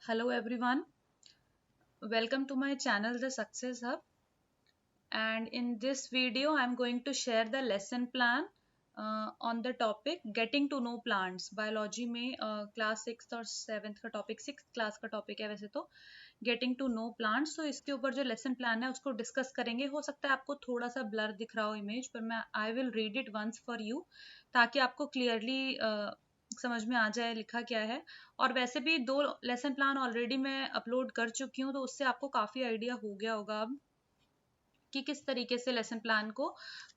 Hello everyone, welcome to my channel The Success Hub, and in this video I'm going to share the lesson plan on the topic Getting to Know Plants. Biology में class 6th और 7th का topic 6th class का topic है वैसे तो getting to know plants. तो इसके ऊपर जो लेसन प्लान है उसको डिस्कस करेंगे। हो सकता है आपको थोड़ा सा ब्लर दिख रहा हो इमेज, पर मैं I will read it once for you ताकि आपको क्लियरली समझ में आ जाए लिखा क्या है। और वैसे भी 2 लेसन प्लान ऑलरेडी मैं अपलोड कर चुकी हूँ, तो उससे आपको काफ़ी आइडिया हो गया होगा अब कि किस तरीके से लेसन प्लान को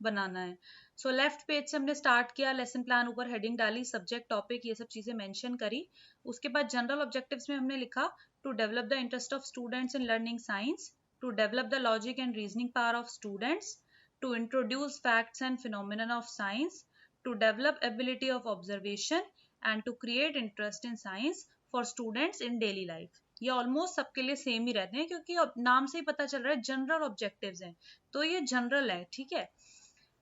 बनाना है। सो लेफ्ट पेज से हमने स्टार्ट किया, लेसन प्लान ऊपर हेडिंग डाली, सब्जेक्ट टॉपिक ये सब चीज़ें मेंशन करी। उसके बाद जनरल ऑब्जेक्टिव्स में हमने लिखा to develop the interest of students in learning science, to develop the logic and reasoning power of students, to introduce facts and phenomenon of science, to develop ability of observation and to create interest in science for students in daily life. ये almost सबके लिए same ही रहते हैं क्योंकि अब नाम से ही पता चल रहा है जनरल ऑब्जेक्टिव्स हैं, तो ये जनरल है, ठीक है।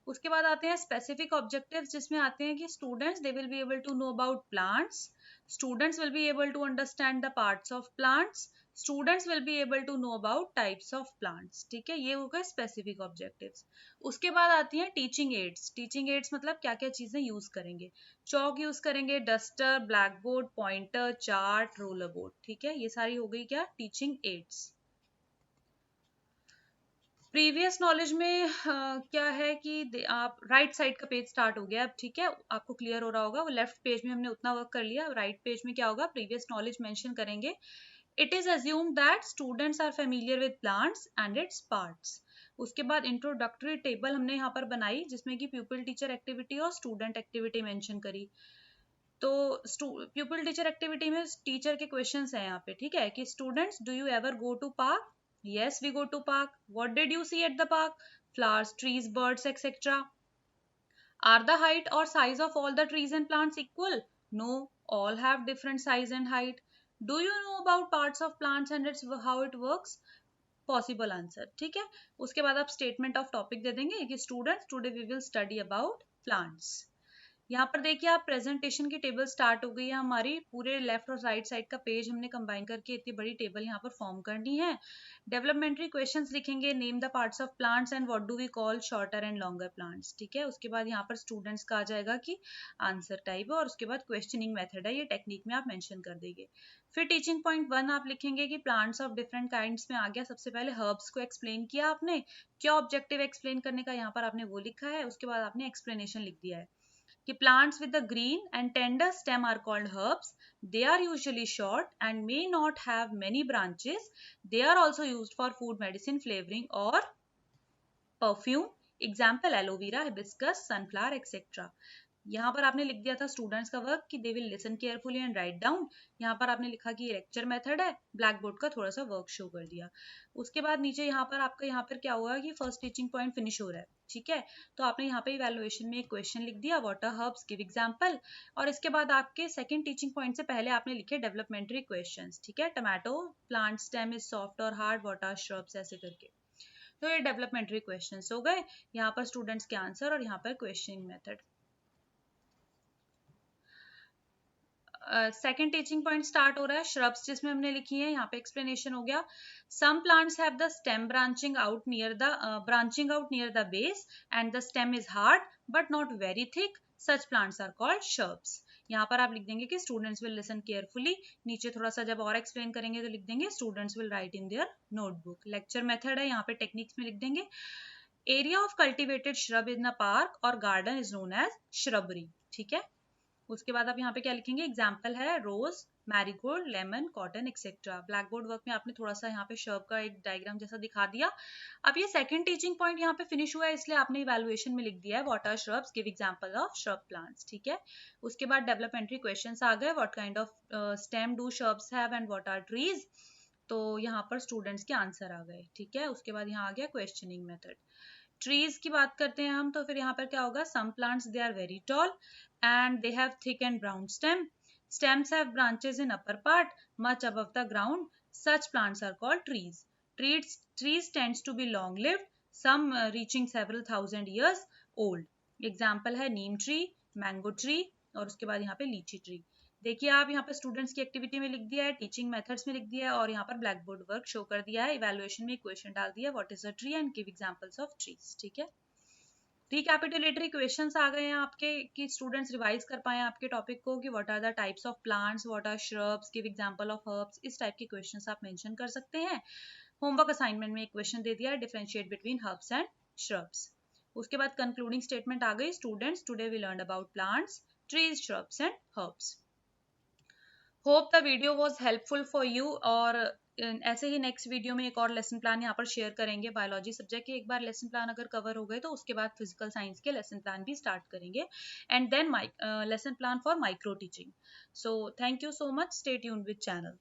उसके बाद आते हैं स्पेसिफिक ऑब्जेक्टिव्स, जिसमें आते हैं कि students they will be able to know about plants, students will be able to understand the parts of plants, students will be able to know about types of plants, ठीक है। ये हो गए specific objectives. उसके बाद आती हैं teaching ads. Teaching ads मतलब क्या क्या चीजें यूज करेंगे। चौक यूज करेंगे, duster, black board, pointer, chart, roller board, ठीक है। ये सारी हो गई क्या, टीचिंग एड्स। प्रीवियस नॉलेज में क्या है कि आप राइट साइड का पेज स्टार्ट हो गया अब, ठीक है। आपको क्लियर हो रहा होगा, वो लेफ्ट पेज में हमने उतना वर्क कर लिया। राइट पेज में क्या होगा, प्रीवियस नॉलेज मेंशन करेंगे। It is assumed that students are familiar with plants and its parts. उसके बाद इंट्रोडक्टरी टेबल हमने यहाँ पर बनाई, जिसमें कि प्यूपिल टीचर एक्टिविटी और स्टूडेंट एक्टिविटी मेंशन करी। तो प्यूपिल टीचर एक्टिविटी में टीचर के क्वेश्चंस हैं यहाँ पे, ठीक है, कि students do you ever go to park? Yes, we go to park. What did you see at the park? Flowers, trees, birds, etc. Are the height or size of all the trees and plants equal? No, all have different size and height. Do you know about parts of plants and its how it works? Possible answer, ठीक है। उसके बाद आप statement of topic दे देंगे कि students today we will study about plants. यहाँ पर देखिए आप प्रेजेंटेशन की टेबल स्टार्ट हो गई है हमारी। पूरे लेफ्ट और राइट साइड का पेज हमने कंबाइन करके इतनी बड़ी टेबल यहाँ पर फॉर्म करनी है। डेवलपमेंट्री क्वेश्चंस लिखेंगे, name the parts of plants and what do we call shorter and longer plants, ठीक है। उसके बाद यहाँ पर स्टूडेंट्स का आ जाएगा कि आंसर टाइप है, और उसके बाद क्वेश्चनिंग मेथड है, ये टेक्निक में आप मेंशन कर देंगे। फिर टीचिंग पॉइंट 1 आप लिखेंगे कि प्लांट्स ऑफ डिफरेंट काइंड्स में आ गया। सबसे पहले हर्ब्स को एक्सप्लेन किया आपने, क्या ऑब्जेक्टिव एक्सप्लेन करने का यहाँ पर आपने वो लिखा है। उसके बाद आपने एक्सप्लेनेशन लिख दिया है कि plants with the green and tender stem are called herbs. They are usually short and may not have many branches. They are also used for food, medicine, flavoring or perfume. Example aloe vera, hibiscus, sunflower, etc. यहाँ पर आपने लिख दिया था students का work कि they will listen carefully and write down. यहाँ पर आपने लिखा कि ये लेक्चर मेथड है, ब्लैक बोर्ड का थोड़ा सा वर्क शो कर दिया। उसके बाद नीचे यहाँ पर आपका यहाँ पर क्या हुआ कि फर्स्ट टीचिंग पॉइंट फिनिश हो रहा है, ठीक है। तो आपने यहाँ पे इवैल्यूएशन में एक क्वेश्चन लिख दिया, what are herbs, give example. और इसके बाद आपके सेकंड टीचिंग पॉइंट से पहले आपने लिखे डेवलपमेंटरी क्वेश्चंस, ठीक है। Tomato plant stem is soft और हार्ड, व्हाट आर श्रब्स, ऐसे करके। तो ये डेवलपमेंटरी क्वेश्चंस हो गए। यहाँ पर स्टूडेंट्स के आंसर और यहाँ पर questioning method. Second teaching point start हो रहा है श्रब्स, जिसमें हमने लिखी है। यहाँ पे एक्सप्लेनेशन हो गया। Some plants have the stem branching out near the base and the stem is hard but not very thick, such plants are called shrubs. यहाँ पर आप लिख देंगे कि स्टूडेंट्स विल लिसन केयरफुली। नीचे थोड़ा सा जब और एक्सप्लेन करेंगे तो लिख देंगे students will write in their notebook. Lecture method है, यहाँ पे टेक्निक्स में लिख देंगे area of cultivated shrub in a park और गार्डन इज नोन एज श्रबरी, ठीक है। उसके बाद आप यहाँ पे क्या लिखेंगे, एग्जाम्पल है rose, marigold, lemon, cotton, etcetera. Blackboard work में आपने थोड़ा सा यहाँ पे शर्ब का एक डायग्राम जैसा दिखा दिया। अब ये सेकंड टीचिंग पॉइंट यहाँ पे फिनिश हुआ है, इसलिए आपने इवैल्यूएशन में लिख दिया है what are shrubs, give example of shrub plants, ठीक है। उसके बाद डेवलपमेंटरी क्वेश्चंस आ गए, what kind of stem do shrubs have and what are trees. तो यहाँ पर स्टूडेंट्स के आंसर आ गए, ठीक है। उसके बाद यहाँ आ गया क्वेश्चनिंग मेथड। ट्रीज की बात करते हैं हम, तो फिर यहाँ पर क्या होगा, some plants they are very tall and they have thick and brown stem. Stems have branches in upper part, much above the ground. Such plants are called trees. Trees tends to be long-lived, some reaching several thousand years old. Example है neem tree, mango tree और उसके बाद यहाँ पे lychee tree. देखिए आप यहाँ पर स्टूडेंट्स की एक्टिविटी में लिख दिया है, टीचिंग मेथड्स में लिख दिया है और यहाँ पर ब्लैक बोर्ड वर्क शो कर दिया है, इवैल्यूएशन में क्वेश्चन डाल दिया है, what is a tree and give examples of trees. ठीक है, रिकैपिटुलेटरी क्वेश्चंस आ गए हैं आपके कि स्टूडेंट्स रिवाइज कर पाए आपके टॉपिक को कि what are the types of plants, what are shrubs, give example of herbs, इस टाइप के क्वेश्चंस आप मेंशन कर सकते हैं। होमवर्क असाइनमेंट में एक क्वेश्चन दे दिया है, differentiate between herbs and shrubs. उसके बाद कंक्लूडिंग स्टेटमेंट आ गई, students today we learn about plants, trees, shrubs and herbs. Hope the video was helpful for you. और ऐसे ही नेक्स्ट वीडियो में एक और लेसन प्लान यहाँ पर शेयर करेंगे। बायोलॉजी सब्जेक्ट के एक बार लेसन प्लान अगर कवर हो गए तो उसके बाद फिजिकल साइंस के लेसन प्लान भी स्टार्ट करेंगे and then lesson plan for micro teaching. So thank you so much, stay tuned with channel.